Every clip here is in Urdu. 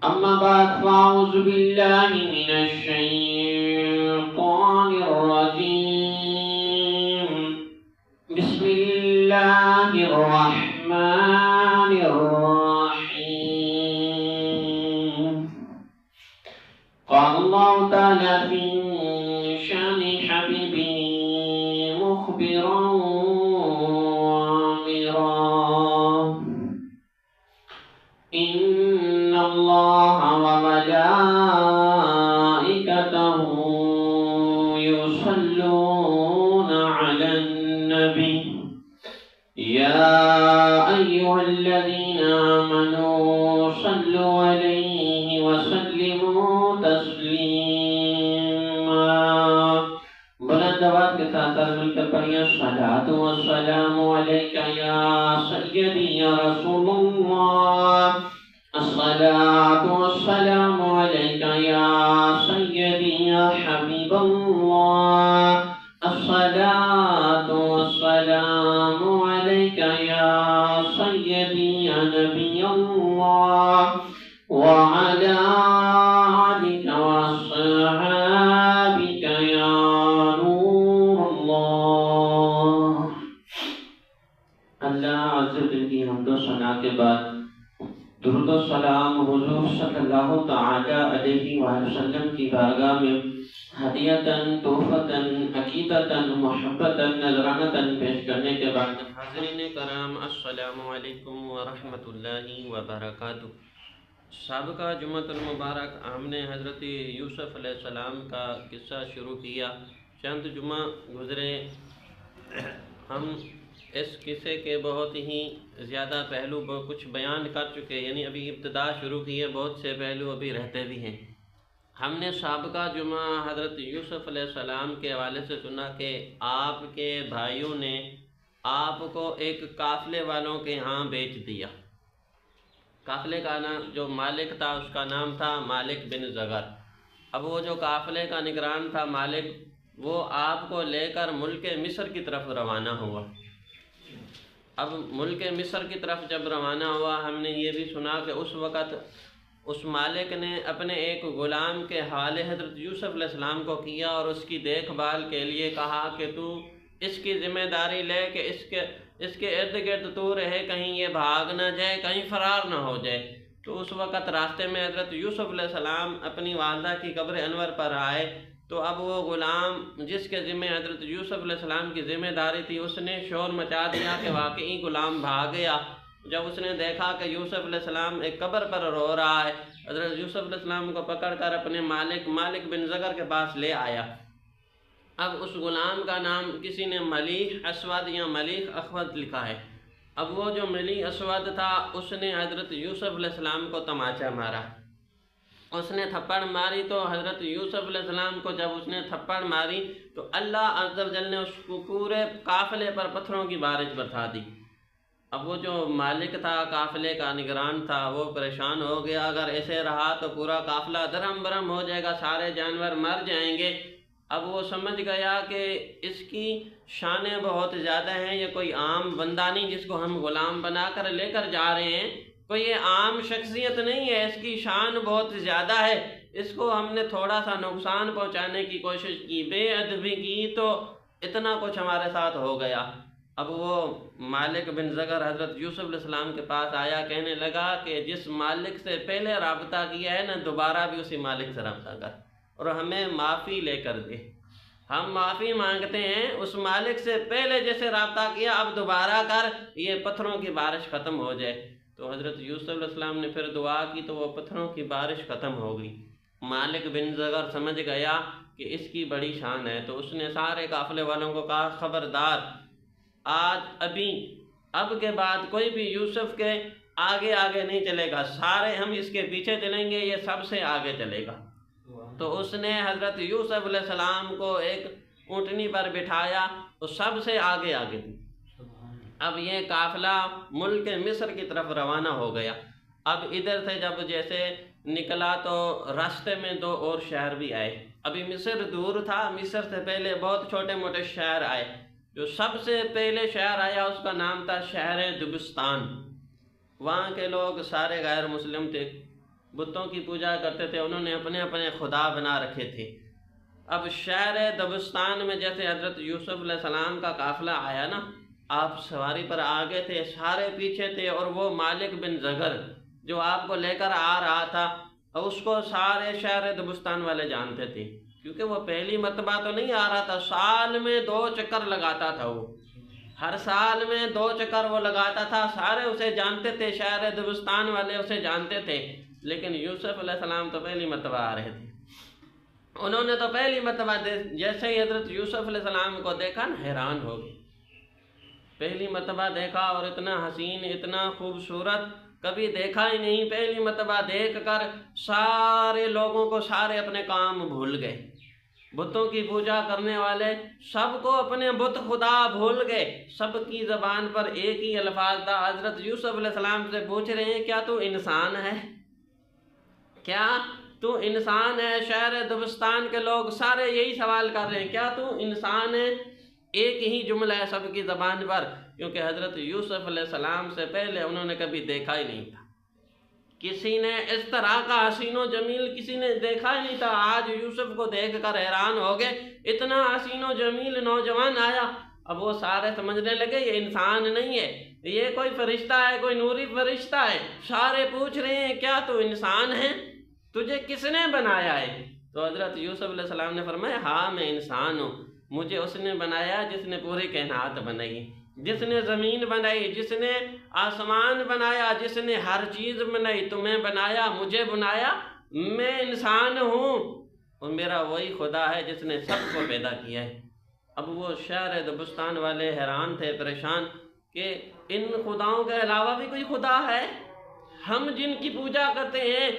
أما بعد فأعوذ بالله من الشيطان الرجيم. بسم الله الرحمن الرحيم. قال الله تعالى في شأن حبيبه مخبرا وآمرا: إن الله وملائكته يصلون على النبي يا أيها الذين آمنوا صلوا عليه وسلموا تسليما. بلند آواز کے ساتھ مل کر پڑھیے: الصلاۃ والسلام علیک یا سیدی یا رسول اللہ. الصلاۃ والسلام علیک یا سیدی یا حبیب اللہ. الصلاۃ والسلام علیک یا سیدی یا نبی اللہ وعلی آلک وصحابک یا نور اللہ. اللہ عز و جل کی حمد و ثنا کے بعد درود و سلام حضور صلی اللہ تعالی علیہ وآلہ وسلم کی بارگاہ میں ہدیتاً، تحفتاً، عقیدتاً، محبتاً، نذرانتاً پیش کرنے کے بعد حاضرین کرام السلام علیکم ورحمۃ اللہ وبرکاتہ. سابقہ جمعۃ المبارک ہم نے حضرت یوسف علیہ السلام کا قصہ شروع کیا. چند جمعہ گزرے، ہم اس قصے کے بہت ہی زیادہ پہلو کچھ بیان کر چکے، یعنی ابھی ابتدا شروع کی ہے، بہت سے پہلو ابھی رہتے بھی ہیں. ہم نے سابقہ جمعہ حضرت یوسف علیہ السلام کے حوالے سے سنا کہ آپ کے بھائیوں نے آپ کو ایک قافلے والوں کے ہاں بیچ دیا. قافلے کا نام جو مالک تھا اس کا نام تھا مالک بن زغر. اب وہ جو قافلے کا نگران تھا مالک، وہ آپ کو لے کر ملک مصر کی طرف روانہ ہوا. اب ملک مصر کی طرف جب روانہ ہوا، ہم نے یہ بھی سنا کہ اس وقت اس مالک نے اپنے ایک غلام کے حوالے حضرت یوسف علیہ السلام کو کیا اور اس کی دیکھ بھال کے لیے کہا کہ تو اس کی ذمہ داری لے کہ اس کے ارد گرد تو رہے، کہیں یہ بھاگ نہ جائے، کہیں فرار نہ ہو جائے. تو اس وقت راستے میں حضرت یوسف علیہ السلام اپنی والدہ کی قبر انور پر آئے. تو اب وہ غلام جس کے ذمہ حضرت یوسف علیہ السلام کی ذمہ داری تھی، اس نے شور مچا دیا کہ واقعی غلام بھاگ گیا. جب اس نے دیکھا کہ یوسف علیہ السلام ایک قبر پر رو رہا ہے، حضرت یوسف علیہ السلام کو پکڑ کر اپنے مالک بن زغر کے پاس لے آیا. اب اس غلام کا نام کسی نے ملیح اسود یا ملیح اخوت لکھا ہے. اب وہ جو ملیح اسود تھا، اس نے حضرت یوسف علیہ السلام کو تماچا مارا. اس نے تھپڑ ماری تو حضرت یوسف علیہ السلام کو جب اس نے تھپڑ ماری تو اللہ عز و جل نے اس کو پورے قافلے پر پتھروں کی بارش برسا دی. اب وہ جو مالک تھا، قافلے کا نگران تھا، وہ پریشان ہو گیا. اگر ایسے رہا تو پورا قافلہ درہم برہم ہو جائے گا، سارے جانور مر جائیں گے. اب وہ سمجھ گیا کہ اس کی شانیں بہت زیادہ ہیں، یہ کوئی عام بندہ نہیں جس کو ہم غلام بنا کر لے کر جا رہے ہیں، کوئی یہ عام شخصیت نہیں ہے، اس کی شان بہت زیادہ ہے. اس کو ہم نے تھوڑا سا نقصان پہنچانے کی کوشش کی، بے ادبی کی، تو اتنا کچھ ہمارے ساتھ ہو گیا. اب وہ مالک بن زغر حضرت یوسف علیہ السلام کے پاس آیا، کہنے لگا کہ جس مالک سے پہلے رابطہ کیا ہے نا، دوبارہ بھی اسی مالک سے رابطہ کر اور ہمیں معافی لے کر دے. ہم معافی مانگتے ہیں، اس مالک سے پہلے جیسے رابطہ کیا اب دوبارہ کر، یہ پتھروں کی بارش ختم ہو جائے. تو حضرت یوسف علیہ السلام نے پھر دعا کی تو وہ پتھروں کی بارش ختم ہو گئی. مالک بن زغر سمجھ گیا کہ اس کی بڑی شان ہے، تو اس نے سارے قافلے والوں کو کہا خبردار، اب کے بعد کوئی بھی یوسف کے آگے نہیں چلے گا، سارے ہم اس کے پیچھے چلیں گے، یہ سب سے آگے چلے گا. تو اس نے حضرت یوسف علیہ السلام کو ایک اونٹنی پر بٹھایا تو سب سے آگے تھی. اب یہ قافلہ ملک مصر کی طرف روانہ ہو گیا. اب ادھر سے جب جیسے نکلا تو راستے میں 2 اور شہر بھی آئے. ابھی مصر دور تھا، مصر سے پہلے بہت چھوٹے موٹے شہر آئے. جو سب سے پہلے شہر آیا اس کا نام تھا شہر دبستان. وہاں کے لوگ سارے غیر مسلم تھے، بتوں کی پوجا کرتے تھے، انہوں نے اپنے اپنے خدا بنا رکھے تھے۔ اب شہر دبستان میں جیسے حضرت یوسف علیہ السلام کا قافلہ آیا نا، آپ سواری پر آگے تھے، سارے پیچھے تھے، اور وہ مالک بن زغر جو آپ کو لے کر آ رہا تھا، اس کو سارے شہر دبستان والے جانتے تھے، کیونکہ وہ پہلی مرتبہ تو نہیں آ رہا تھا، سال میں 2 چکر لگاتا تھا، وہ ہر سال میں 2 چکر وہ لگاتا تھا، سارے اسے جانتے تھے، شہر دبستان والے اسے جانتے تھے۔ لیکن یوسف علیہ السلام تو پہلی مرتبہ آ رہے تھے، انہوں نے تو پہلی مرتبہ جیسے ہی حضرت یوسف علیہ السلام کو دیکھا نا، حیران ہو گئے، پہلی مرتبہ دیکھا، اور اتنا حسین، اتنا خوبصورت کبھی دیکھا ہی نہیں۔ پہلی مرتبہ دیکھ کر سارے لوگوں کو سارے اپنے کام بھول گئے، بتوں کی پوجا کرنے والے سب کو اپنے بت خدا بھول گئے، سب کی زبان پر ایک ہی الفاظ تھا۔ حضرت یوسف علیہ السلام سے پوچھ رہے ہیں، کیا تو انسان ہے؟ کیا تو انسان ہے؟ شہر دبستان کے لوگ سارے یہی سوال کر رہے ہیں، کیا تو انسان ہے؟ ایک ہی جملہ ہے سب کی زبان پر، کیونکہ حضرت یوسف علیہ السلام سے پہلے انہوں نے کبھی دیکھا ہی نہیں تھا، کسی نے اس طرح کا حسین و جمیل کسی نے دیکھا ہی نہیں تھا۔ آج یوسف کو دیکھ کر حیران ہو گئے، اتنا حسین و جمیل نوجوان آیا۔ اب وہ سارے سمجھنے لگے یہ انسان نہیں ہے، یہ کوئی فرشتہ ہے، کوئی نوری فرشتہ ہے۔ سارے پوچھ رہے ہیں، کیا تو انسان ہے؟ تجھے کس نے بنایا ہے؟ تو حضرت یوسف علیہ السلام نے فرمایا، ہاں میں انسان ہوں، مجھے اس نے بنایا جس نے پوری کائنات بنائی، جس نے زمین بنائی، جس نے آسمان بنایا، جس نے ہر چیز بنائی، تمہیں بنایا، مجھے بنایا، میں انسان ہوں، اور میرا وہی خدا ہے جس نے سب کو پیدا کیا ہے۔ اب وہ شہر دبستان والے حیران تھے، پریشان، کہ ان خداؤں کے علاوہ بھی کوئی خدا ہے؟ ہم جن کی پوجا کرتے ہیں،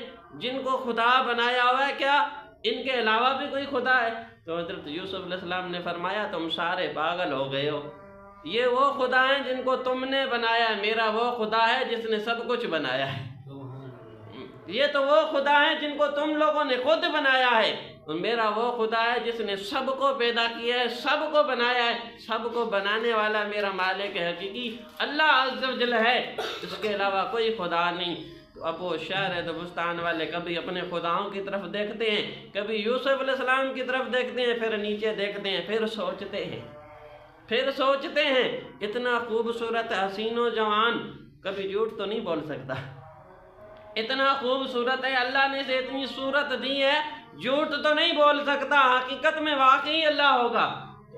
جن کو خدا بنایا ہوا ہے، کیا ان کے علاوہ بھی کوئی خدا ہے؟ تو حضرت یوسف علیہ السلام نے فرمایا، تم سارے پاگل ہو گئے ہو، یہ وہ خدا ہیں جن کو تم نے بنایا ہے، میرا وہ خدا ہے جس نے سب کچھ بنایا ہے۔ یہ تو وہ خدا ہیں جن کو تم لوگوں نے خود بنایا ہے، اور میرا وہ خدا ہے جس نے سب کو پیدا کیا ہے، سب کو بنایا ہے، سب کو بنانے والا میرا مالک حقیقی اللہ عز و جل ہے، اس کے علاوہ کوئی خدا نہیں۔ تو اب وہ شہر دبستان والے کبھی اپنے خداؤں کی طرف دیکھتے ہیں، کبھی یوسف علیہ السلام کی طرف دیکھتے ہیں، پھر نیچے دیکھتے ہیں، پھر سوچتے ہیں، اتنا خوبصورت حسین و جوان کبھی جھوٹ تو نہیں بول سکتا، اتنا خوبصورت ہے، اللہ نے اسے اتنی صورت دی ہے، جھوٹ تو نہیں بول سکتا، حقیقت میں واقعی اللہ ہوگا۔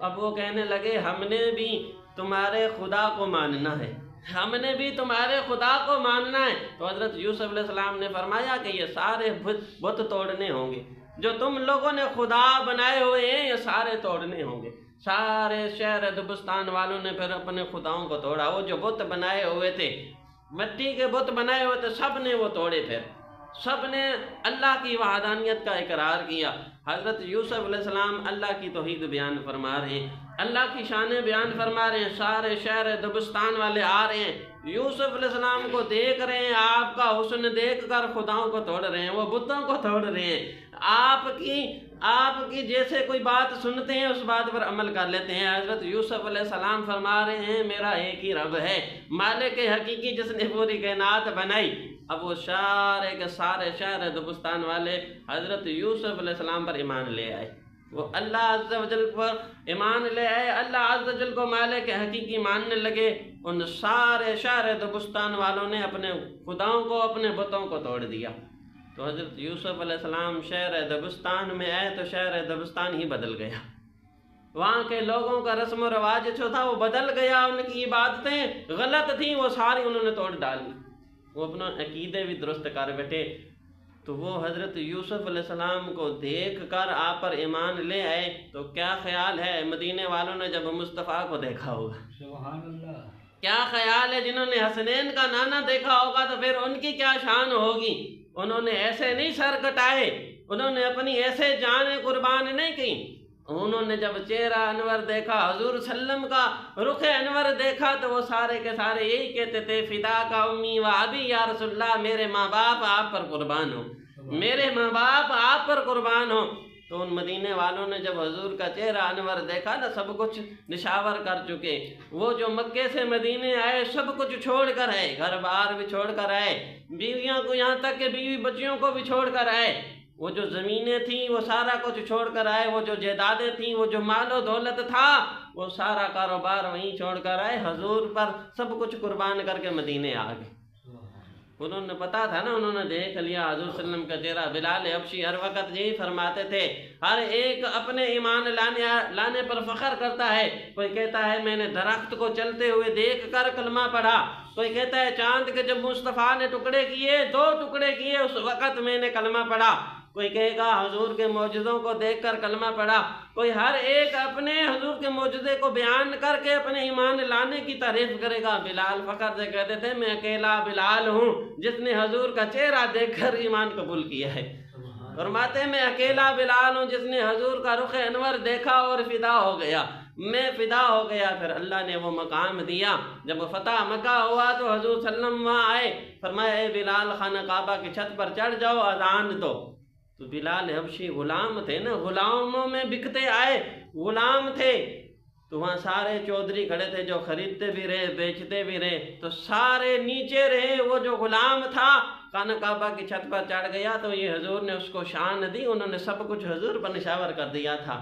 اب وہ کہنے لگے، ہم نے بھی تمہارے خدا کو ماننا ہے، ہم نے بھی تمہارے خدا کو ماننا ہے۔ تو حضرت یوسف علیہ السلام نے فرمایا کہ یہ سارے بت توڑنے ہوں گے، جو تم لوگوں نے خدا بنائے ہوئے ہیں یہ سارے توڑنے ہوں گے۔ سارے شہر دبستان والوں نے پھر اپنے خداؤں کو توڑا، وہ جو بت بنائے ہوئے تھے، مٹی کے بت بنائے ہوئے تھے، سب نے وہ توڑے، پھر سب نے اللہ کی وحدانیت کا اقرار کیا۔ حضرت یوسف علیہ السلام اللہ کی توحید بیان فرما رہے ہیں، اللہ کی شانیں بیان فرما رہے ہیں، سارے شہر دبستان والے آ رہے ہیں، یوسف علیہ السلام کو دیکھ رہے ہیں، آپ کا حسن دیکھ کر خداؤں کو توڑ رہے ہیں، وہ بتوں کو توڑ رہے ہیں، آپ کی جیسے کوئی بات سنتے ہیں اس بات پر عمل کر لیتے ہیں۔ حضرت یوسف علیہ السلام فرما رہے ہیں، میرا ایک ہی رب ہے، مالک حقیقی جس نے پوری کائنات بنائی۔ اب وہ سارے کے سارے شہر دبستان والے حضرت یوسف علیہ السلام پر ایمان لے آئے، وہ اللہ عز و جل پر ایمان لے آئے، اللہ عز و جل کو مالک حقیقی ماننے لگے۔ ان سارے شہر دبستان والوں نے اپنے خداؤں کو، اپنے بتوں کو توڑ دیا۔ تو حضرت یوسف علیہ السلام شہر دبستان میں آئے تو شہر دبستان ہی بدل گیا، وہاں کے لوگوں کا رسم و رواج جو تھا وہ بدل گیا، ان کی عبادتیں غلط تھیں، وہ ساری انہوں نے توڑ ڈالی، وہ اپنا عقیدے بھی درست کر بیٹھے۔ تو وہ حضرت یوسف علیہ السلام کو دیکھ کر آپ پر ایمان لے آئے، تو کیا خیال ہے مدینے والوں نے جب مصطفیٰ کو دیکھا ہوگا؟ سبحان اللہ۔ کیا خیال ہے جنہوں نے حسنین کا نانا دیکھا ہوگا تو پھر ان کی کیا شان ہوگی؟ انہوں نے ایسے نہیں سر کٹائے، انہوں نے اپنی ایسے جانیں قربان نہیں کی، انہوں نے جب چہرہ انور دیکھا، حضور صلی اللہ علیہ وسلم کا رخ انور دیکھا، تو وہ سارے کے سارے یہی کہتے تھے، فدا کا امی و ابی یا رسول اللہ، میرے ماں باپ آپ پر قربان ہوں، میرے ماں باپ آپ پر قربان ہوں۔ تو ان مدینے والوں نے جب حضور کا چہرہ انور دیکھا نا، سب کچھ نشاور کر چکے، وہ جو مکے سے مدینے آئے سب کچھ چھوڑ کر آئے، گھر بار بھی چھوڑ کر آئے، بیویاں کو یہاں تک کہ بیوی بچیوں کو بھی چھوڑ کر آئے، وہ جو زمینیں تھیں وہ سارا کچھ چھوڑ کر آئے، وہ جو جائیدادیں تھیں، وہ جو مال و دولت تھا، وہ سارا کاروبار وہیں چھوڑ کر آئے، حضور پر سب کچھ قربان کر کے مدینے آ گئے۔ انہوں نے پتا تھا نا، انہوں نے دیکھ لیا حضور صلی اللہ علیہ وسلم کا چہرہ۔ بلال حبشی ہر وقت یہی فرماتے تھے، ہر ایک اپنے ایمان لانے پر فخر کرتا ہے۔ کوئی کہتا ہے میں نے درخت کو چلتے ہوئے دیکھ کر کلمہ پڑھا، کوئی کہتا ہے چاند کے جب مصطفیٰ نے ٹکڑے کیے، 2 ٹکڑے کیے، اس وقت میں نے کلمہ پڑھا، کوئی کہے گا حضور کے معجزوں کو دیکھ کر کلمہ پڑھا۔ کوئی ہر ایک اپنے حضور کے معجزے کو بیان کر کے اپنے ایمان لانے کی تعریف کرے گا۔ بلال فخر سے کہتے تھے میں اکیلا بلال ہوں جس نے حضور کا چہرہ دیکھ کر ایمان قبول کیا ہے۔ فرماتے ہیں میں اکیلا بلال ہوں جس نے حضور کا رخ انور دیکھا اور فدا ہو گیا، میں فدا ہو گیا۔ پھر اللہ نے وہ مقام دیا، جب فتح مکہ ہوا تو حضور صلی اللہ علیہ وسلم وہاں آئے، فرمایا اے بلال خانہ کعبہ کی چھت پر چڑھ جاؤ، اذان دو۔ تو بلال حبشی غلام تھے نا، غلاموں میں بکتے آئے، غلام تھے، تو وہاں سارے چودھری کھڑے تھے جو خریدتے بھی رہے بیچتے بھی رہے، تو سارے نیچے رہے۔ وہ جو غلام تھا خانہ کعبہ کی چھت پر چڑھ گیا تو یہ حضور نے اس کو شان دی، انہوں نے سب کچھ حضور پر نشاور کر دیا تھا۔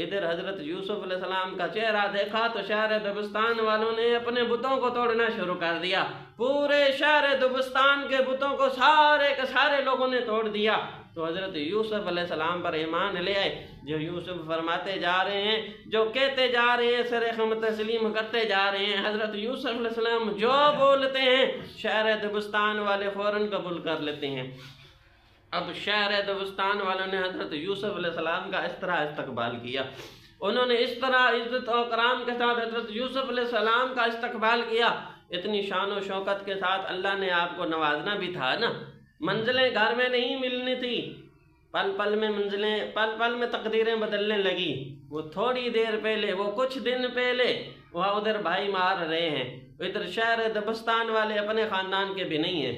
ادھر حضرت یوسف علیہ السلام کا چہرہ دیکھا تو شہر دبستان والوں نے اپنے بتوں کو توڑنا شروع کر دیا، پورے شہر دبستان کے بتوں کو سارے کے سارے لوگوں نے توڑ دیا۔ تو حضرت یوسف علیہ السلام پر ایمان لے آئے، جو یوسف فرماتے جا رہے ہیں، جو کہتے جا رہے ہیں، سر خم تسلیم کرتے جا رہے ہیں۔ حضرت یوسف علیہ السلام جو بولتے ہیں شہر دبستان والے فوراً قبول کر لیتے ہیں۔ اب شہر دبستان والوں نے حضرت یوسف علیہ السلام کا اس طرح استقبال کیا، انہوں نے اس طرح عزت و کرام کے ساتھ حضرت یوسف علیہ السلام کا استقبال کیا۔ اتنی شان و شوکت کے ساتھ اللہ نے آپ کو نوازنا بھی تھا نا، منزلیں گھر میں نہیں ملنی تھی، پل پل میں منزلیں، پل پل میں تقدیریں بدلنے لگی۔ وہ تھوڑی دیر پہلے، وہ کچھ دن پہلے وہاں ادھر بھائی مار رہے ہیں، ادھر شہر دبستان والے اپنے خاندان کے بھی نہیں ہیں،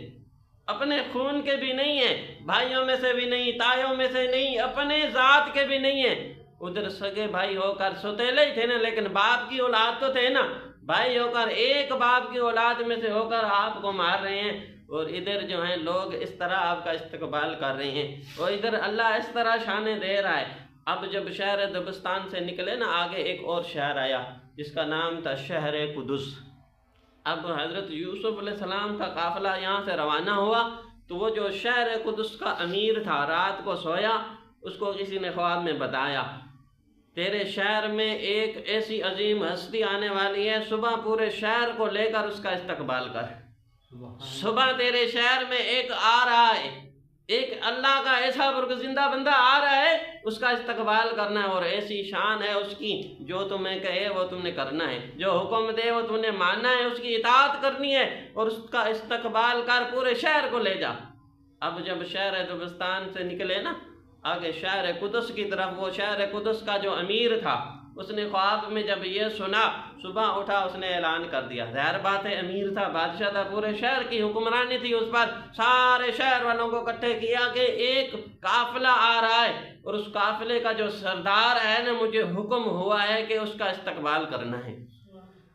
اپنے خون کے بھی نہیں ہیں، بھائیوں میں سے بھی نہیں، تایوں میں سے نہیں، اپنے ذات کے بھی نہیں ہیں۔ ادھر سگے بھائی ہو کر سوتیلے ہی تھے نا، لیکن باپ کی اولاد تو تھے نا، بھائی ہو کر ایک باپ کی اولاد میں سے ہو کر آپ کو مار رہے ہیں، اور ادھر جو ہیں لوگ اس طرح آپ کا استقبال کر رہے ہیں، اور ادھر اللہ اس طرح شانے دے رہا ہے۔ اب جب شہر دبستان سے نکلے نا، آگے ایک اور شہر آیا جس کا نام تھا شہر قدس۔ اب حضرت یوسف علیہ السلام کا قافلہ یہاں سے روانہ ہوا تو وہ جو شہر قدس کا امیر تھا رات کو سویا، اس کو کسی نے خواب میں بتایا تیرے شہر میں ایک ایسی عظیم ہستی آنے والی ہے، صبح پورے شہر کو لے کر اس کا استقبال کر۔ صبح تیرے شہر میں ایک آ رہا ہے، ایک اللہ کا ایسا زندہ بندہ آ رہا ہے، اس کا استقبال کرنا ہے، اور ایسی شان ہے اس کی، جو تمہیں کہے وہ تم نے کرنا ہے، جو حکم دے وہ تم نے ماننا ہے، اس کی اطاعت کرنی ہے، اور اس کا استقبال کر پورے شہر کو لے جا۔ اب جب شہر دبستان سے نکلے نا، آگے شہر قدس کی طرف، وہ شہر قدس کا جو امیر تھا اس نے خواب میں جب یہ سنا، صبح اٹھا اس نے اعلان کر دیا، ظاہر بات ہے امیر تھا، بادشاہ تھا، پورے شہر کی حکمرانی تھی اس پر، سارے شہر والوں کو اکٹھے کیا کہ ایک قافلہ آ رہا ہے، اور اس قافلے کا جو سردار ہے نا، مجھے حکم ہوا ہے کہ اس کا استقبال کرنا ہے۔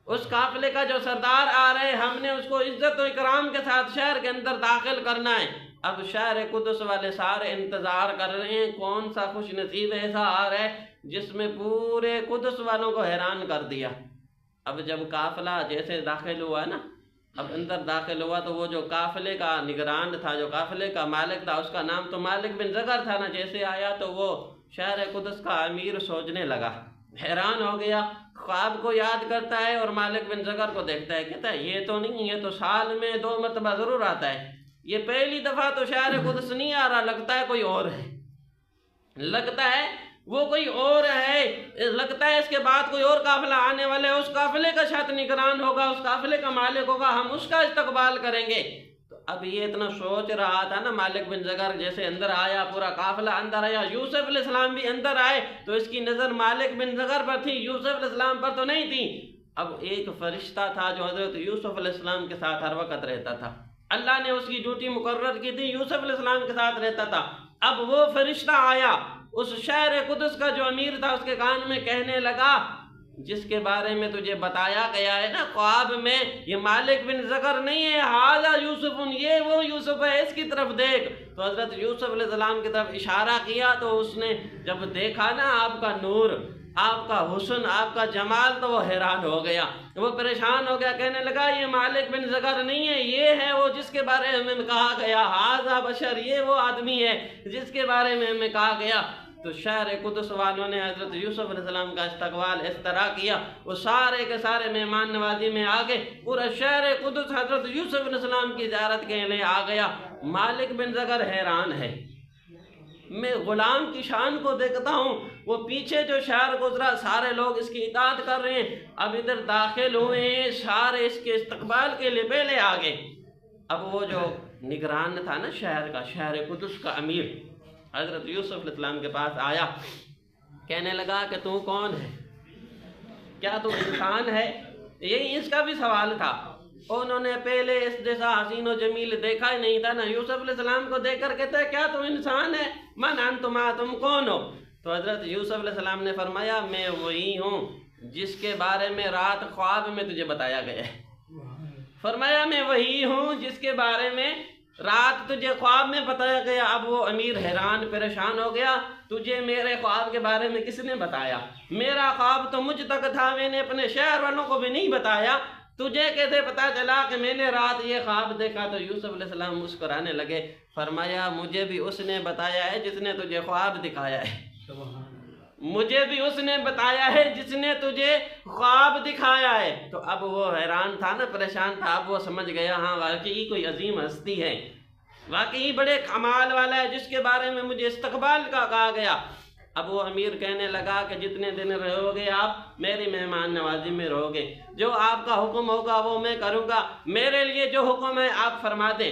اس قافلے کا جو سردار آ رہے، ہم نے اس کو عزت و اکرام کے ساتھ شہر کے اندر داخل کرنا ہے۔ اب شہر قدس والے سارے انتظار کر رہے ہیں، کون سا خوش نصیب ایسا آ رہا ہے جس میں پورے قدس والوں کو حیران کر دیا۔ اب جب قافلہ جیسے داخل ہوا نا، اب اندر داخل ہوا تو وہ جو قافلے کا نگران تھا، جو قافلے کا مالک تھا، اس کا نام تو مالک بن زغر تھا نا، جیسے آیا تو وہ شہر قدس کا امیر سوچنے لگا، حیران ہو گیا، خواب کو یاد کرتا ہے اور مالک بن زغر کو دیکھتا ہے، کہتا ہے یہ تو نہیں، یہ تو سال میں 2 مرتبہ ضرور آتا ہے، یہ پہلی دفعہ تو شہر قدس نہیں آ رہا، لگتا ہے کوئی اور ہے، لگتا ہے وہ کوئی اور ہے، لگتا ہے اس کے بعد کوئی اور قافلہ آنے والا ہے، اس قافلے کا شاید نگران ہوگا، اس قافلے کا مالک ہوگا، ہم اس کا استقبال کریں گے۔ تو اب یہ اتنا سوچ رہا تھا نا، مالک بن زغر جیسے اندر آیا، پورا قافلہ اندر آیا، یوسف علیہ السلام بھی اندر آئے، تو اس کی نظر مالک بن زغر پر تھی، یوسف علیہ السلام پر تو نہیں تھی۔ اب ایک فرشتہ تھا جو حضرت یوسف علیہ السلام کے ساتھ ہر وقت رہتا تھا، اللہ نے اس کی ڈیوٹی مقرر کی تھی، یوسف علیہ السلام کے ساتھ رہتا تھا۔ اب وہ فرشتہ آیا اس شہر قدس کا جو امیر تھا اس کے کان میں کہنے لگا جس کے بارے میں تجھے بتایا گیا ہے نا خواب میں، یہ مالک بن زغر نہیں ہے، ھذا یوسف، یہ وہ یوسف ہے، اس کی طرف دیکھ۔ تو حضرت یوسف علیہ السلام کی طرف اشارہ کیا تو اس نے جب دیکھا نا آپ کا نور، آپ کا حسن، آپ کا جمال، تو وہ حیران ہو گیا، وہ پریشان ہو گیا، کہنے لگا یہ مالک بن زغر نہیں ہے، یہ ہے وہ جس کے بارے میں کہا گیا، ھذا بشر، یہ وہ آدمی ہے جس کے بارے میں ہمیں کہا گیا۔ تو شہر قدس والوں نے حضرت یوسف علیہ السلام کا استقبال اس طرح کیا، وہ سارے کے سارے مہمان نوازی میں آگے، پورا شہر قدس حضرت یوسف علیہ السلام کی زیارت کے لیے آ گیا۔ مالک بن زغر حیران ہے، میں غلام کی شان کو دیکھتا ہوں، وہ پیچھے جو شہر گزرا سارے لوگ اس کی اطاعت کر رہے ہیں، اب ادھر داخل ہوئے ہیں، سارے اس کے استقبال کے لیے پہلے آگے۔ اب وہ جو نگران تھا نا شہر کا، شہر قدس کا امیر، حضرت یوسف علیہ السلام کے پاس آیا، کہنے لگا کہ تو کون ہے، کیا تو انسان ہے؟ یہی اس کا بھی سوال تھا، انہوں نے پہلے اس جیسا حسین و جمیل دیکھا ہی نہیں تھا نا، یوسف علیہ السلام کو دیکھ کر کہتے ہیں کیا تم انسان ہے؟ من انتما، تم کون ہو؟ تو حضرت یوسف علیہ السلام نے فرمایا میں وہی ہوں جس کے بارے میں رات خواب میں تجھے بتایا گیا ہے۔ فرمایا میں وہی ہوں جس کے بارے میں رات تجھے خواب میں بتایا گیا۔ اب وہ امیر حیران پریشان ہو گیا، تجھے میرے خواب کے بارے میں کس نے بتایا؟ میرا خواب تو مجھ تک تھا، میں نے اپنے شہر والوں کو بھی نہیں بتایا، تجھے کیسے پتا چلا کہ میں نے رات یہ خواب دیکھا؟ تو یوسف علیہ السلام مسکرانے لگے، فرمایا مجھے بھی اس نے بتایا ہے جس نے تجھے خواب دکھایا ہے، مجھے بھی اس نے بتایا ہے جس نے تجھے خواب دکھایا ہے۔ تو اب وہ حیران تھا نا، پریشان تھا، اب وہ سمجھ گیا ہاں واقعی کوئی عظیم ہستی ہے، واقعی بڑے کمال والا ہے جس کے بارے میں مجھے استقبال کا کہا گیا۔ اب وہ امیر کہنے لگا کہ جتنے دن رہو گے آپ میری مہمان نوازی میں رہو گے، جو آپ کا حکم ہوگا وہ میں کروں گا، میرے لیے جو حکم ہے آپ فرما دیں۔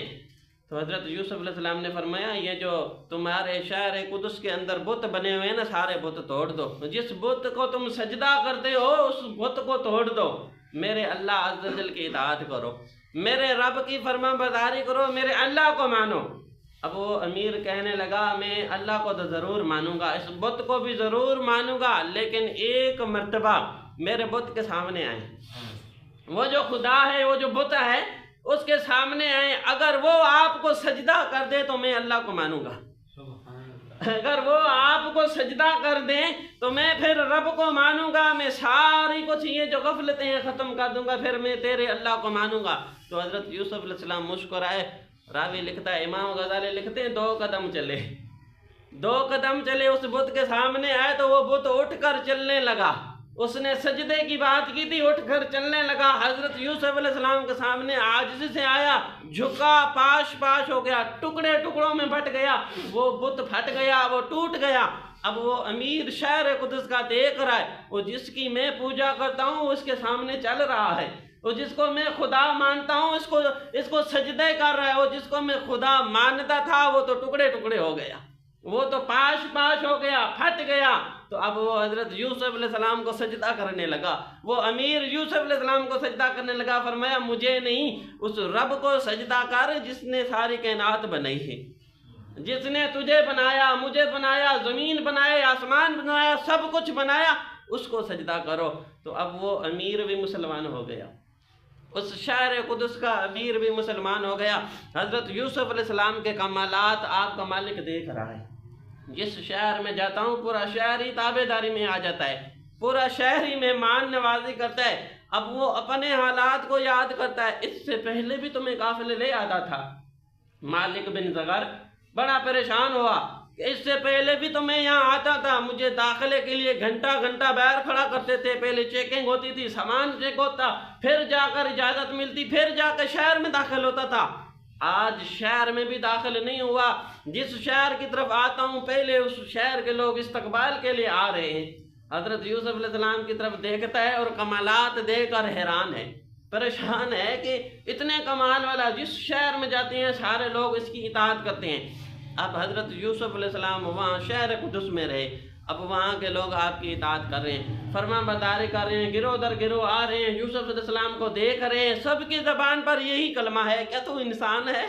تو حضرت یوسف علیہ السلام نے فرمایا یہ جو تمہارے شہر قدس کے اندر بت بنے ہوئے ہیں نا، سارے بت توڑ دو، جس بت کو تم سجدہ کرتے ہو اس بت کو توڑ دو، میرے اللہ عز و جل کی اطاعت کرو، میرے رب کی فرما برداری کرو، میرے اللہ کو مانو۔ اب وہ امیر کہنے لگا میں اللہ کو تو ضرور مانوں گا، اس بت کو بھی ضرور مانوں گا، لیکن ایک مرتبہ میرے بت کے سامنے آئیں، وہ جو خدا ہے، وہ جو بت ہے اس کے سامنے آئیں، اگر وہ آپ کو سجدہ کر دے تو میں اللہ کو مانوں گا، اگر وہ آپ کو سجدہ کر دیں تو میں پھر رب کو مانوں گا، میں ساری کچھ یہ جو غفلتیں ہیں ختم کر دوں گا، پھر میں تیرے اللہ کو مانوں گا۔ تو حضرت یوسف علیہ السلام مسکرائے، راوی لکھتا ہے، امام غزالی لکھتے ہیں 2 قدم چلے، 2 قدم چلے، اس بت کے سامنے آئے تو وہ بت اٹھ کر چلنے لگا، اس نے سجدے کی بات کی تھی، اٹھ کر چلنے لگا۔ حضرت یوسف علیہ السلام کے سامنے عاجزی سے آیا، جھکا، پاش ہو گیا، ٹکڑے ٹکڑوں میں بٹ گیا، وہ بت پھٹ گیا، وہ ٹوٹ گیا۔ اب وہ امیر شہر قدس کا دیکھ رہا ہے، وہ جس کی میں پوجا کرتا ہوں اس کے سامنے چل رہا ہے، وہ جس کو میں خدا مانتا ہوں اس کو سجدے کر رہا ہے، وہ جس کو میں خدا مانتا تھا وہ تو ٹکڑے ٹکڑے ہو گیا، وہ تو پاش ہو گیا، پھٹ گیا۔ تو اب وہ حضرت یوسف علیہ السلام کو سجدہ کرنے لگا، وہ امیر یوسف علیہ السلام کو سجدہ کرنے لگا، فرمایا مجھے نہیں، اس رب کو سجدہ کر جس نے ساری کائنات بنائی ہے، جس نے تجھے بنایا، مجھے بنایا، زمین بنائے، آسمان بنایا، سب کچھ بنایا، اس کو سجدہ کرو۔ تو اب وہ امیر بھی مسلمان ہو گیا، اس شہر قدس کا امیر بھی مسلمان ہو گیا۔ حضرت یوسف علیہ السلام کے کمالات آپ کا مالک دیکھ رہا ہے، جس شہر میں جاتا ہوں پورا شہر ہی تابع داری میں آ جاتا ہے، پورا شہر ہی مہمان نوازی کرتا ہے۔ اب وہ اپنے حالات کو یاد کرتا ہے، اس سے پہلے بھی تمہیں قافلے لے آتا تھا، مالک بن زغر بڑا پریشان ہوا کہ اس سے پہلے بھی تو میں یہاں آتا تھا، مجھے داخلے کے لیے گھنٹہ گھنٹہ باہر کھڑا کرتے تھے، پہلے چیکنگ ہوتی تھی، سامان چیک ہوتا، پھر جا کر اجازت ملتی، پھر جا کر شہر میں داخل ہوتا تھا۔ آج شہر میں بھی داخل نہیں ہوا، جس شہر کی طرف آتا ہوں پہلے اس شہر کے لوگ استقبال کے لیے آ رہے ہیں۔ حضرت یوسف علیہ السلام کی طرف دیکھتا ہے اور کمالات دیکھ کر حیران ہے، پریشان ہے کہ اتنے کمال والا، جس شہر میں جاتے ہیں سارے لوگ اس کی اطاعت کرتے ہیں۔ اب حضرت یوسف علیہ السلام وہاں شہر قدس میں رہے، اب وہاں کے لوگ آپ کی اطاعت کر رہے ہیں، فرما برداری کر رہے ہیں، گروہ در گروہ آ رہے ہیں، یوسف علیہ السلام کو دیکھ رہے ہیں، سب کی زبان پر یہی کلمہ ہے، کیا تو انسان ہے؟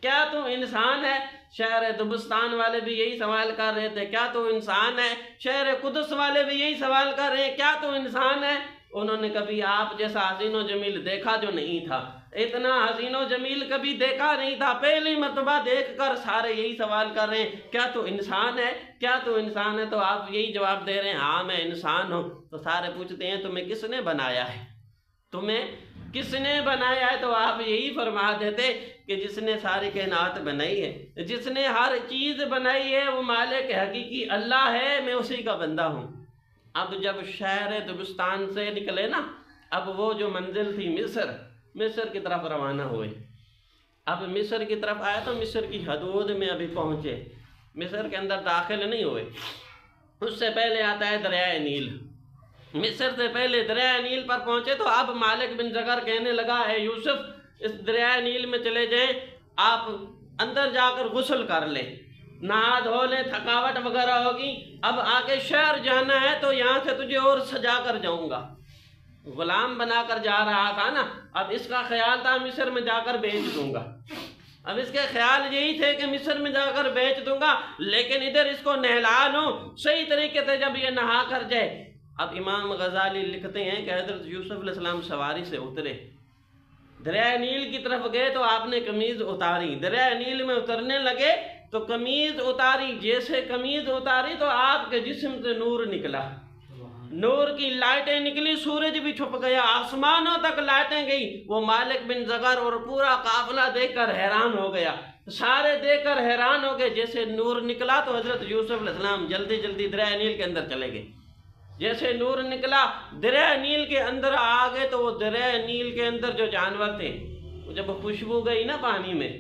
کیا تو انسان ہے؟ شہر دبستان والے بھی یہی سوال کر رہے تھے، کیا تو انسان ہے؟ شہر قدس والے بھی یہی سوال کر رہے ہیں، کیا تو انسان ہے؟ انہوں نے کبھی آپ جیسا حسین و جمیل دیکھا جو نہیں تھا، اتنا حسین و جمیل کبھی دیکھا نہیں تھا، پہلی مرتبہ دیکھ کر سارے یہی سوال کر رہے ہیں، کیا تو انسان ہے؟ کیا تو انسان ہے؟ تو آپ یہی جواب دے رہے ہیں، ہاں میں انسان ہوں۔ تو سارے پوچھتے ہیں تمہیں کس نے بنایا ہے؟ تمہیں کس نے بنایا ہے؟ تو آپ یہی فرما دیتے کہ جس نے ساری کائنات بنائی ہے، جس نے ہر چیز بنائی ہے، وہ مالک حقیقی اللہ ہے، میں اسی کا بندہ ہوں۔ اب جب شہر دبستان سے نکلے نا، اب وہ جو منزل تھی مصر کی طرف روانہ ہوئے۔ اب مصر کی طرف آئے تو مصر کی حدود میں ابھی پہنچے، مصر کے اندر داخل نہیں ہوئے، اس سے پہلے آتا ہے دریائے نیل۔ مصر سے پہلے دریائے نیل پر پہنچے تو اب مالک بن زغر کہنے لگا، اے یوسف اس دریائے نیل میں چلے جائیں، آپ اندر جا کر غسل کر لیں، نہا دھو لیں، تھکاوٹ وغیرہ ہوگی، اب آگے شہر جانا ہے تو یہاں سے تجھے اور سجا کر جاؤں گا۔ غلام بنا کر جا رہا تھا نا، اب اس کا خیال تھا مصر میں جا کر بیچ دوں گا، اب اس کے خیال یہی تھے کہ مصر میں جا کر بیچ دوں گا، لیکن ادھر اس کو نہلا لوں صحیح طریقے سے جب یہ نہا کر جائے۔ اب امام غزالی لکھتے ہیں کہ حضرت یوسف علیہ السلام سواری سے اترے، دریائے نیل کی طرف گئے تو آپ نے قمیض اتاری، دریائے نیل میں اترنے لگے تو قمیض اتاری، جیسے قمیض اتاری تو آپ کے جسم سے نور نکلا، نور کی لائٹیں نکلی، سورج بھی چھپ گیا، آسمانوں تک لائٹیں گئی۔ وہ مالک بن زغر اور پورا قافلہ دیکھ کر حیران ہو گیا، سارے دیکھ کر حیران ہو گئے، جیسے نور نکلا تو حضرت یوسف علیہ السلام جلدی جلدی دریائے نیل کے اندر چلے گئے، جیسے نور نکلا دریائے نیل کے اندر آ گئے تو وہ دریائے نیل کے اندر جو جانور تھے، وہ جب خوشبو گئی نا پانی میں،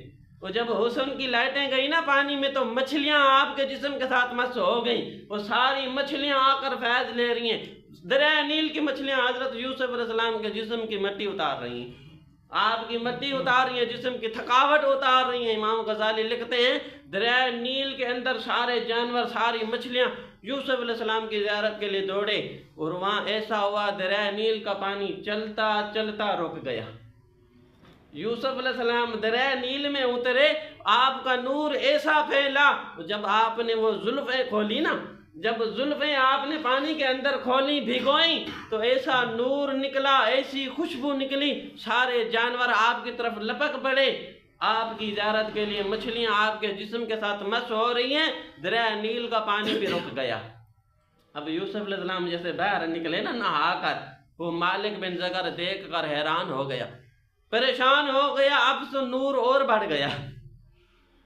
وہ جب حسن کی لائٹیں گئی نا پانی میں تو مچھلیاں آپ کے جسم کے ساتھ مس ہو گئیں، وہ ساری مچھلیاں آ کر فیض لے رہی ہیں، دریائے نیل کی مچھلیاں حضرت یوسف علیہ السلام کے جسم کی مٹی اتار رہی ہیں، آپ کی مٹی اتار رہی ہیں، جسم کی تھکاوٹ اتار رہی ہیں۔ امام غزالی لکھتے ہیں دریائے نیل کے اندر سارے جانور، ساری مچھلیاں یوسف علیہ السلام کی زیارت کے لیے دوڑے، اور وہاں ایسا ہوا دریائے نیل کا پانی چلتا چلتا رک گیا۔ یوسف علیہ السلام دریائے نیل میں اترے، آپ کا نور ایسا پھیلا، جب آپ نے وہ زلفیں کھولی نا، جب زلفیں آپ نے پانی کے اندر کھولی بھگوئیں تو ایسا نور نکلا، ایسی خوشبو نکلی، سارے جانور آپ کی طرف لپک پڑے، آپ کی زیارت کے لیے مچھلیاں آپ کے جسم کے ساتھ مس ہو رہی ہیں، دریائے نیل کا پانی بھی رک گیا۔ اب یوسف علیہ السلام جیسے باہر نکلے نا نہا کر، وہ مالک بن زغر دیکھ کر حیران ہو گیا، پریشان ہو گیا، اب تو نور اور بڑھ گیا،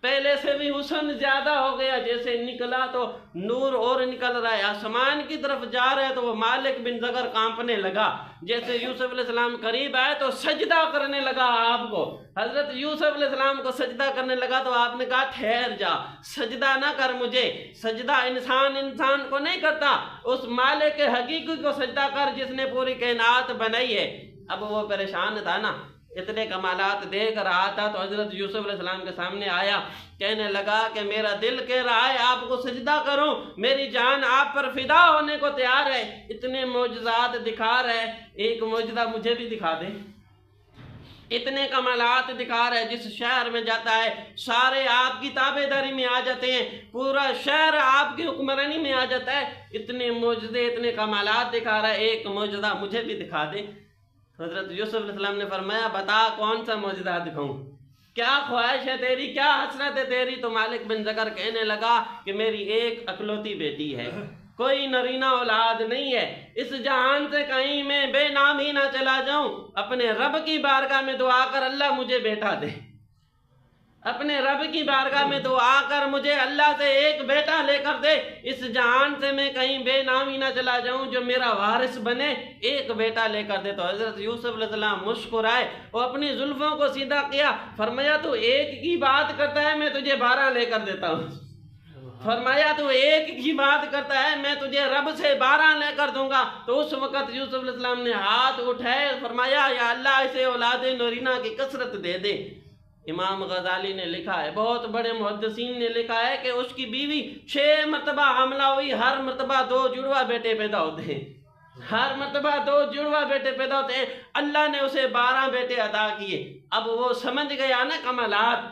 پہلے سے بھی حسن زیادہ ہو گیا، جیسے نکلا تو نور اور نکل رہا ہے، آسمان کی طرف جا رہا ہے تو وہ مالک بن زغر کانپنے لگا، جیسے یوسف علیہ السلام قریب آئے تو سجدہ کرنے لگا، آپ کو حضرت یوسف علیہ السلام کو سجدہ کرنے لگا تو آپ نے کہا ٹھہر جا، سجدہ نہ کر مجھے، سجدہ انسان کو نہیں کرتا، اس مالک حقیقی کو سجدہ کر جس نے پوری کائنات بنائی ہے۔ اب وہ پریشان تھا نا، اتنے کمالات دیکھ رہا تھا تو حضرت یوسف علیہ السلام کے سامنے آیا، کہنے لگا کہ میرا دل کہہ رہا ہے آپ کو سجدہ کروں، میری جان آپ پر فدا ہونے کو تیار ہے، اتنے معجزات دکھا رہے، ایک معجزہ مجھے بھی دکھا دے، اتنے کمالات دکھا رہے، جس شہر میں جاتا ہے سارے آپ کی تابع داری میں آ جاتے ہیں، پورا شہر آپ کی حکمرانی میں آ جاتا ہے، اتنے معجزے اتنے کمالات دکھا رہا ہے، ایک معجزہ مجھے بھی دکھا دے۔ حضرت یوسف علیہ السلام نے فرمایا بتا کون سا معجزہ دکھاؤں، کیا خواہش ہے تیری، کیا حسرت ہے تیری؟ تو مالک بن زغر کہنے لگا کہ میری ایک اکلوتی بیٹی ہے، کوئی نرینہ اولاد نہیں ہے، اس جہان سے کہیں میں بے نام ہی نہ چلا جاؤں، اپنے رب کی بارگاہ میں دعا کر اللہ مجھے بیٹا دے، اپنے رب کی بارگاہ میں دعا کر مجھے اللہ سے ایک بیٹا لے کر دے، اس جہان سے میں کہیں بے نامی نہ چلا جاؤں، جو میرا وارث بنے، ایک بیٹا لے کر دے۔ تو حضرت یوسف علیہ السلام مسکرائے، وہ اپنی زلفوں کو سیدھا کیا، فرمایا تو ایک کی بات کرتا ہے میں تجھے 12 لے کر دیتا ہوں، فرمایا تو ایک کی بات کرتا ہے میں تجھے رب سے 12 لے کر دوں گا۔ تو اس وقت یوسف علیہ السلام نے ہاتھ اٹھائے، فرمایا یا اللہ اسے اولاد نرینہ کی کثرت دے دے۔ امام غزالی نے لکھا ہے، بہت بڑے محدثین نے لکھا ہے کہ اس کی بیوی 6 مرتبہ حاملہ ہوئی، ہر مرتبہ 2 جڑواں بیٹے پیدا ہوتے ہیں، ہر مرتبہ 2 جڑواں بیٹے پیدا ہوتے ہیں، اللہ نے اسے 12 بیٹے عطا کیے۔ اب وہ سمجھ گیا نا کمالات،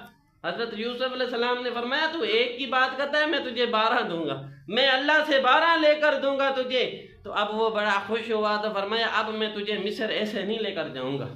حضرت یوسف علیہ السلام نے فرمایا تو ایک کی بات کرتا ہے، میں تجھے 12 دوں گا، میں اللہ سے 12 لے کر دوں گا تجھے۔ تو اب وہ بڑا خوش ہوا تو فرمایا اب میں تجھے مصر ایسے نہیں لے کر جاؤں گا،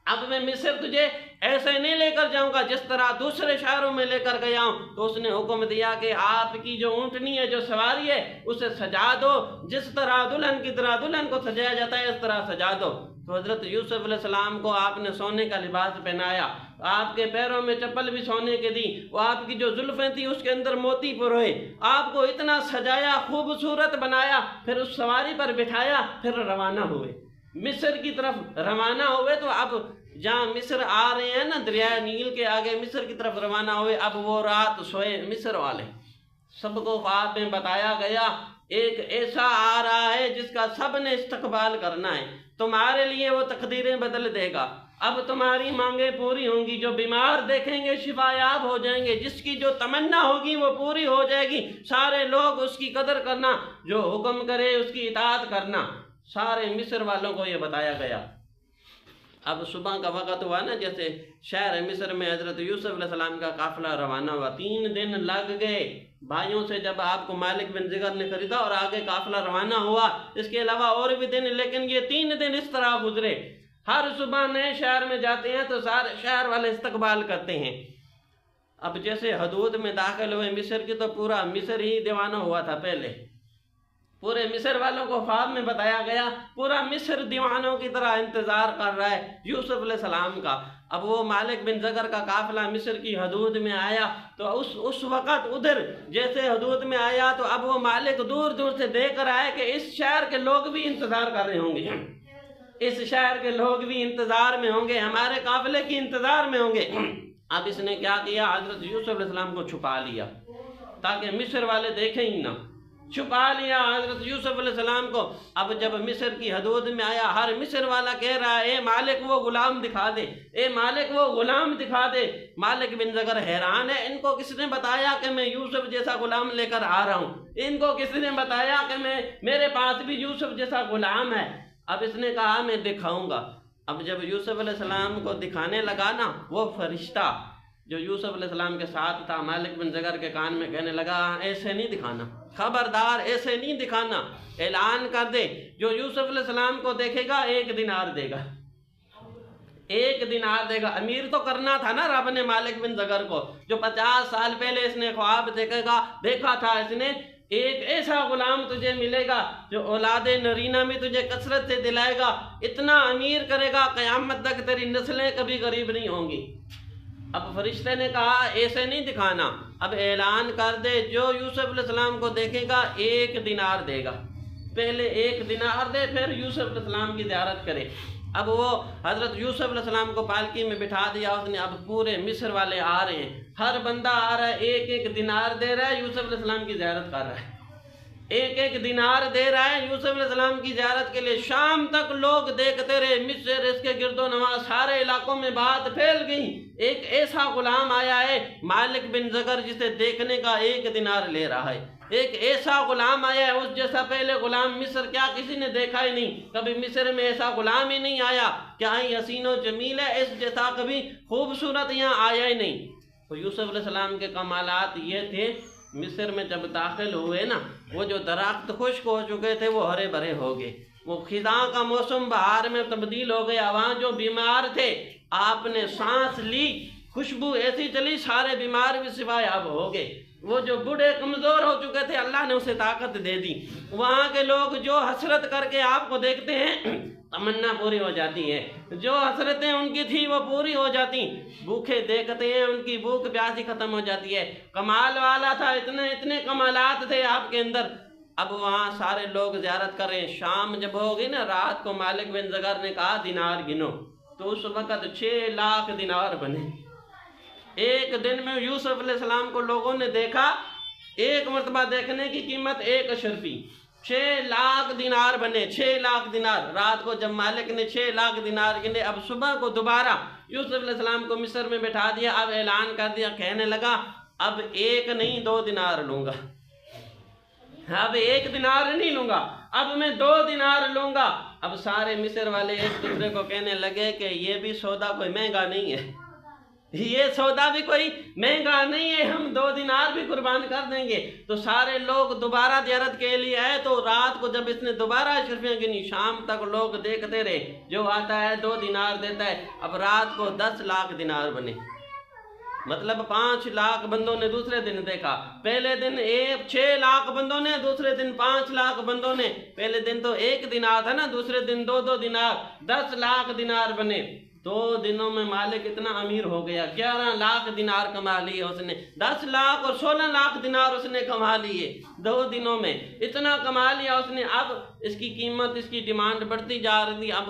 اب میں مصر تجھے ایسے نہیں لے کر جاؤں گا جس طرح دوسرے شہروں میں لے کر گیا ہوں۔ تو اس نے حکم دیا کہ آپ کی جو اونٹنی ہے، جو سواری ہے، اسے سجا دو، جس طرح دلہن کی طرح دلہن کو سجایا جاتا ہے اس طرح سجا دو۔ تو حضرت یوسف علیہ السلام کو آپ نے سونے کا لباس پہنایا، آپ کے پیروں میں چپل بھی سونے کے دی، وہ آپ کی جو زلفیں تھیں اس کے اندر موتی پروئے، آپ کو اتنا سجایا، خوبصورت بنایا، پھر اس سواری پر بٹھایا، پھر روانہ ہوئے، مصر کی طرف روانہ ہوئے۔ تو اب جہاں مصر آ رہے ہیں نا، دریائے نیل کے آگے مصر کی طرف روانہ ہوئے۔ اب وہ رات سوئے مصر والے، سب کو خواب میں بتایا گیا ایک ایسا آ رہا ہے جس کا سب نے استقبال کرنا ہے، تمہارے لیے وہ تقدیریں بدل دے گا، اب تمہاری مانگیں پوری ہوں گی، جو بیمار دیکھیں گے شفا یاب ہو جائیں گے، جس کی جو تمنا ہوگی وہ پوری ہو جائے گی، سارے لوگ اس کی قدر کرنا، جو حکم کرے اس کی اطاعت کرنا۔ سارے مصر والوں کو یہ بتایا گیا۔ اب صبح کا وقت ہوا نا، جیسے شہر مصر میں حضرت یوسف علیہ السلام کا قافلہ روانہ ہوا، 3 دن لگ گئے بھائیوں سے جب آپ کو مالک بن زگر نے خریدا اور آگے قافلہ روانہ ہوا، اس کے علاوہ اور بھی دن، لیکن یہ 3 دن اس طرح گزرے۔ ہر صبح نئے شہر میں جاتے ہیں تو سارے شہر والے استقبال کرتے ہیں۔ اب جیسے حدود میں داخل ہوئے مصر کی تو پورا مصر ہی دیوانہ ہوا تھا پہلے، پورے مصر والوں کو خواب میں بتایا گیا، پورا مصر دیوانوں کی طرح انتظار کر رہا ہے یوسف علیہ السلام کا۔ اب وہ مالک بن زگر کا قافلہ مصر کی حدود میں آیا تو اس وقت ادھر جیسے حدود میں آیا تو اب وہ مالک دور دور سے دیکھ کر آئے کہ اس شہر کے لوگ بھی انتظار کر رہے ہوں گے، اس شہر کے لوگ بھی انتظار میں ہوں گے، ہمارے قافلے کی انتظار میں ہوں گے۔ اب اس نے کیا کیا، حضرت یوسف علیہ السلام کو چھپا لیا تاکہ مصر والے دیکھیں ہی نہ، چھپا لیا حضرت یوسف علیہ السلام کو۔ اب جب مصر کی حدود میں آیا، ہر مصر والا کہہ رہا ہے اے مالک وہ غلام دکھا دے، اے مالک وہ غلام دکھا دے۔ مالک بن زگر حیران ہے، ان کو کس نے بتایا کہ میں یوسف جیسا غلام لے کر آ رہا ہوں، ان کو کس نے بتایا کہ میرے پاس بھی یوسف جیسا غلام ہے۔ اب اس نے کہا میں دکھاؤں گا۔ اب جب یوسف علیہ السلام کو دکھانے لگا نا، وہ فرشتہ جو یوسف علیہ السلام کے ساتھ تھا مالک بن زگر کے کان میں کہنے لگا ایسے نہیں دکھانا، خبردار ایسے نہیں دکھانا، اعلان کر دے جو یوسف علیہ السلام کو دیکھے گا 1 دینار دے گا، 1 دینار دے گا۔ امیر تو کرنا تھا نا رب نے مالک بن زگر کو، جو 50 سال پہلے اس نے خواب دیکھا تھا، اس نے ایک ایسا غلام تجھے ملے گا جو اولاد نرینہ میں تجھے کثرت سے دلائے گا، اتنا امیر کرے گا قیامت تک تیری نسلیں کبھی غریب نہیں ہوں گی۔ اب فرشتے نے کہا ایسے نہیں دکھانا، اب اعلان کر دے جو یوسف علیہ السلام کو دیکھے گا 1 دینار دے گا، پہلے 1 دینار دے پھر یوسف علیہ السلام کی زیارت کرے۔ اب وہ حضرت یوسف علیہ السلام کو پالکی میں بٹھا دیا اس نے، اب پورے مصر والے آ رہے ہیں، ہر بندہ آ رہا ہے 1 دینار دے رہا ہے، یوسف علیہ السلام کی زیارت کر رہا ہے، 1 دینار دے رہا ہے یوسف علیہ السلام کی زیارت کے لیے۔ شام تک لوگ دیکھتے رہے، مصر اس کے گرد و نواح سارے علاقوں میں بات پھیل گئی، ایک ایسا غلام آیا ہے مالک بن زگر جسے دیکھنے کا 1 دینار لے رہا ہے، ایک ایسا غلام آیا ہے اس جیسا پہلے غلام مصر کیا کسی نے دیکھا ہی نہیں، کبھی مصر میں ایسا غلام ہی نہیں آیا، کیا ہی حسین و جمیل ہے، اس جیسا کبھی خوبصورت یہاں آیا ہی نہیں۔ تو یوسف علیہ السلام کے کمالات یہ تھے، مصر میں جب داخل ہوئے نا، وہ جو درخت خشک ہو چکے تھے وہ ہرے بھرے ہو گئے، وہ خزاں کا موسم بہار میں تبدیل ہو گیا، وہاں جو بیمار تھے آپ نے سانس لی، خوشبو ایسی چلی سارے بیمار بھی شفا یاب ہو گئے، وہ جو بوڑھے کمزور ہو چکے تھے اللہ نے اسے طاقت دے دی، وہاں کے لوگ جو حسرت کر کے آپ کو دیکھتے ہیں تمنا پوری ہو جاتی ہے، جو حسرتیں ان کی تھی وہ پوری ہو جاتی، بھوکے دیکھتے ہیں ان کی بھوک پیاسی ختم ہو جاتی ہے، کمال والا تھا، اتنے کمالات تھے آپ کے اندر۔ اب وہاں سارے لوگ زیارت کر رہے ہیں، شام جب ہوگی نا رات کو مالک بن زگر نے کہا دینار گنو، تو اس وقت 6 لاکھ دینار بنے۔ 1 دن میں یوسف علیہ السلام کو لوگوں نے دیکھا، 1 مرتبہ دیکھنے کی قیمت 1 اشرفی، 6 لاکھ دینار بنے، 6 لاکھ دینار۔ رات کو جب مالک نے 6 لاکھ دینار گنے، اب صبح کو دوبارہ یوسف علیہ السلام کو مصر میں بٹھا دیا، اب اعلان کر دیا، کہنے لگا اب 1 نہیں 2 دینار لوں گا، اب 1 دینار نہیں لوں گا، اب میں 2 دینار لوں گا۔ اب سارے مصر والے ایک دوسرے کو کہنے لگے کہ یہ بھی سودا کوئی مہنگا نہیں ہے، یہ سودا بھی کوئی مہنگا نہیں ہے، ہم 2 دینار بھی قربان کر دیں گے۔ تو سارے لوگ دوبارہ زیارت کے لیے آئے، تو رات کو جب اس نے دوبارہ اشرفیاں گنی، شام تک لوگ دیکھتے رہے، جو آتا ہے 2 دینار دیتا ہے۔ اب رات کو 10 لاکھ دینار بنے، مطلب 5 لاکھ بندوں نے دوسرے دن دیکھا۔ پہلے دن 6 لاکھ بندوں نے، دوسرے دن 5 لاکھ بندوں نے۔ پہلے دن تو 1 دینار تھا نا، دوسرے دن 2 دینار، 10 لاکھ دینار بنے۔ 2 دنوں میں مالک اتنا امیر ہو گیا، 11 لاکھ دینار کما لیے اس نے، 10 لاکھ اور 16 لاکھ دینار اس نے کما لیے 2 دنوں میں، اتنا کما لیا اس نے۔ اب اس کی قیمت، اس کی ڈیمانڈ بڑھتی جا رہی تھی۔ اب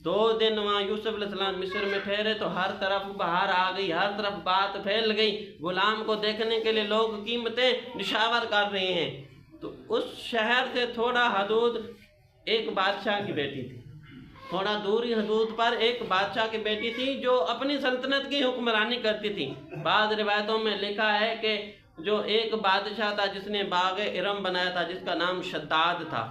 2 دن وہاں یوسف علیہ السلام مصر میں ٹھہرے تو ہر طرف بہار آ گئی، ہر طرف بات پھیل گئی، غلام کو دیکھنے کے لیے لوگ قیمتیں نشاور کر رہے ہیں۔ تو اس شہر سے تھوڑا حدود ایک بادشاہ کی بیٹی تھی، تھوڑا دوری حدود پر ایک بادشاہ کی بیٹی تھی جو اپنی سلطنت کی حکمرانی کرتی تھی۔ بعض روایتوں میں لکھا ہے کہ جو ایک بادشاہ تھا جس نے باغ ارم بنایا تھا، جس کا نام شداد تھا،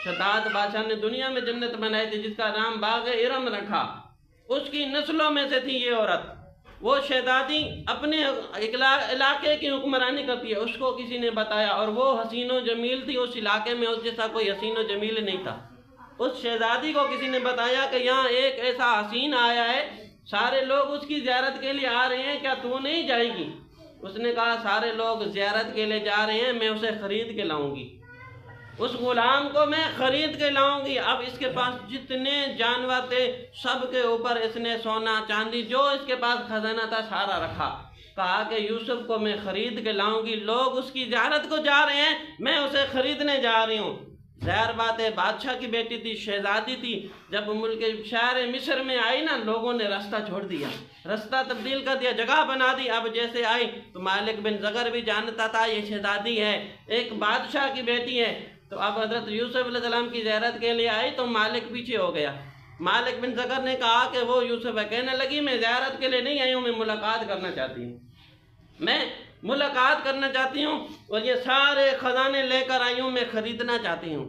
شداد بادشاہ نے دنیا میں جنت بنائی تھی جس کا نام باغ ارم رکھا، اس کی نسلوں میں سے تھی یہ عورت۔ وہ شہزادی اپنے علاقے کی حکمرانی کرتی ہے، اس کو کسی نے بتایا، اور وہ حسین و جمیل تھی، اس علاقے میں اس جیسا کوئی حسین و جمیل نہیں تھا۔ اس شہزادی کو کسی نے بتایا کہ یہاں ایک ایسا حسین آیا ہے، سارے لوگ اس کی زیارت کے لیے آ رہے ہیں، کیا تو نہیں جائے گی؟ اس نے کہا سارے لوگ زیارت کے لیے جا رہے ہیں، میں اسے خرید کے لاؤں گی، اس غلام کو میں خرید کے لاؤں گی۔ اب اس کے پاس جتنے جانور تھے سب کے اوپر اس نے سونا چاندی جو اس کے پاس خزانہ تھا سارا رکھا۔ کہا کہ یوسف کو میں خرید کے لاؤں گی، لوگ اس کی زیارت کو جا رہے ہیں، میں اسے خریدنے جا رہی ہوں۔ ظاہر بات ہے بادشاہ کی بیٹی تھی، شہزادی تھی، جب ملک شہر مصر میں آئی نا، لوگوں نے راستہ چھوڑ دیا، راستہ تبدیل کر دیا، جگہ بنا دی۔ اب جیسے آئی تو مالک بن زغر بھی جانتا تھا یہ شہزادی ہے، ایک بادشاہ کی بیٹی ہے۔ تو اب حضرت یوسف علیہ السلام کی زیارت کے لیے آئی تو مالک پیچھے ہو گیا۔ مالک بن زغر نے کہا کہ وہ یوسف ہے، کہنے لگی میں زیارت کے لیے نہیں آئی ہوں، میں ملاقات کرنا چاہتی ہوں، میں ملاقات کرنا چاہتی ہوں، اور یہ سارے خزانے لے کر آئی ہوں، میں خریدنا چاہتی ہوں۔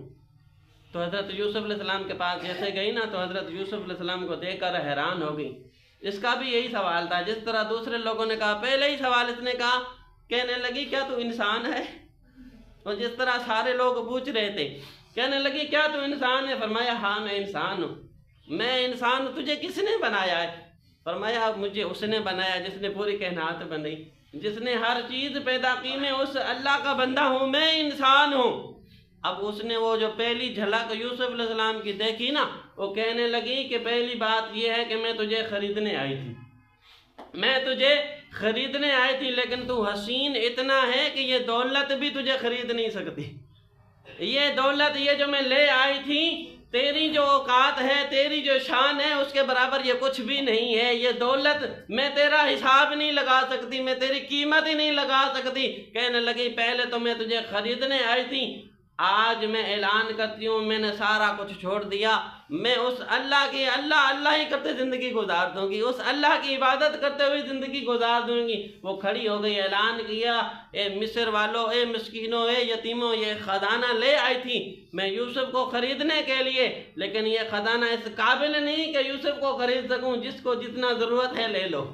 تو حضرت یوسف علیہ السلام کے پاس جیسے گئی نا، تو حضرت یوسف علیہ السلام کو دیکھ کر حیران ہو گئی۔ اس کا بھی یہی سوال تھا جس طرح دوسرے لوگوں نے کہا، پہلے ہی سوال اس نے کہا، کہنے لگی کیا تو انسان ہے؟ اور جس طرح سارے لوگ پوچھ رہے تھے، کہنے لگی کیا تو انسان ہے؟ فرمایا ہاں میں انسان ہوں، میں انسان ہوں، تجھے کس نے بنایا ہے؟ فرمایا مجھے اس نے بنایا جس نے پوری کائنات بنائی، جس نے ہر چیز پیدا کی، میں اس اللہ کا بندہ ہوں، میں انسان ہوں۔ اب اس نے وہ جو پہلی جھلک یوسف علیہ السلام کی دیکھی نا، وہ کہنے لگی کہ پہلی بات یہ ہے کہ میں تجھے خریدنے آئی تھی، میں تجھے خریدنے آئی تھی، لیکن تو حسین اتنا ہے کہ یہ دولت بھی تجھے خرید نہیں سکتی۔ یہ دولت، یہ جو میں لے آئی تھی، تیری جو اوقات ہے، تیری جو شان ہے، اس کے برابر یہ کچھ بھی نہیں ہے۔ یہ دولت میں تیرا حساب نہیں لگا سکتی، میں تیری قیمت ہی نہیں لگا سکتی۔ کہنے لگی پہلے تو میں تجھے خریدنے آئی تھی، آج میں اعلان کرتی ہوں میں نے سارا کچھ چھوڑ دیا، میں اس اللہ کی اللہ ہی کرتے زندگی گزار دوں گی، اس اللہ کی عبادت کرتے ہوئے زندگی گزار دوں گی۔ وہ کھڑی ہو گئی، اعلان کیا، اے مصر والوں، اے مسکینوں، اے یتیموں، یہ خزانہ لے آئی تھی میں یوسف کو خریدنے کے لیے، لیکن یہ خزانہ اس قابل نہیں کہ یوسف کو خرید سکوں، جس کو جتنا ضرورت ہے لے لو،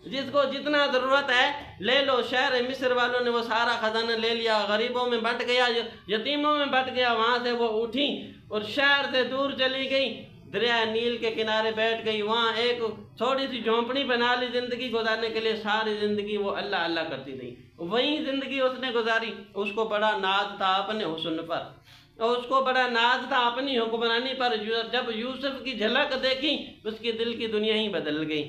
جس کو جتنا ضرورت ہے لے لو۔ شہر مصر والوں نے وہ سارا خزانہ لے لیا، غریبوں میں بٹ گیا، یتیموں میں بٹ گیا۔ وہاں سے وہ اٹھیں اور شہر سے دور چلی گئی، دریا نیل کے کنارے بیٹھ گئی، وہاں ایک تھوڑی سی جھونپڑی بنا لی زندگی گزارنے کے لیے۔ ساری زندگی وہ اللہ اللہ کرتی رہی، وہیں زندگی اس نے گزاری۔ اس کو بڑا ناز تھا اپنے حسن پر، اور اس کو بڑا ناز تھا اپنی حکمرانی پر۔ جب یوسف کی جھلک دیکھی اس کی دل کی دنیا ہی بدل گئی،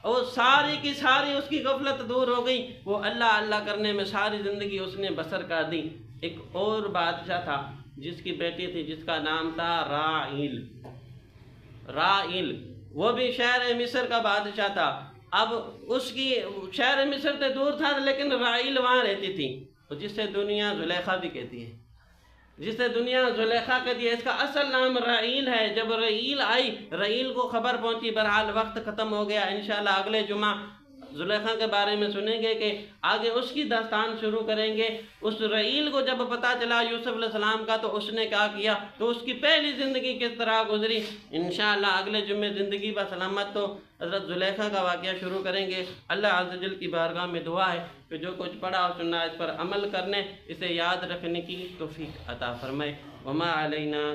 اور ساری کی ساری اس کی غفلت دور ہو گئی۔ وہ اللہ اللہ کرنے میں ساری زندگی اس نے بسر کر دی۔ ایک اور بادشاہ تھا جس کی بیٹی تھی، جس کا نام تھا رائل، وہ بھی شہر مصر کا بادشاہ تھا۔ اب اس کی شہر مصر سے دور تھا، لیکن رائل وہاں رہتی تھی، جسے دنیا زلیخا بھی کہتی ہے، جسے دنیا زلیخا کہتی ہے۔ اس کا اصل نام رائل ہے۔ جب رائل آئی، رائل کو خبر پہنچی، بہرحال وقت ختم ہو گیا، انشاءاللہ اگلے جمعہ زلیخا کے بارے میں سنیں گے کہ آگے اس کی داستان شروع کریں گے۔ اس رعیل کو جب پتہ چلا یوسف علیہ السلام کا تو اس نے کیا کیا، تو اس کی پہلی زندگی کس طرح گزری۔ انشاءاللہ اگلے جمعے زندگی بسلامت تو حضرت زلیخا کا واقعہ شروع کریں گے۔ اللہ عز و جل کی بارگاہ میں دعا ہے کہ جو کچھ پڑھا اور سننا اس پر عمل کرنے، اسے یاد رکھنے کی توفیق عطا فرمائے۔ وما علینا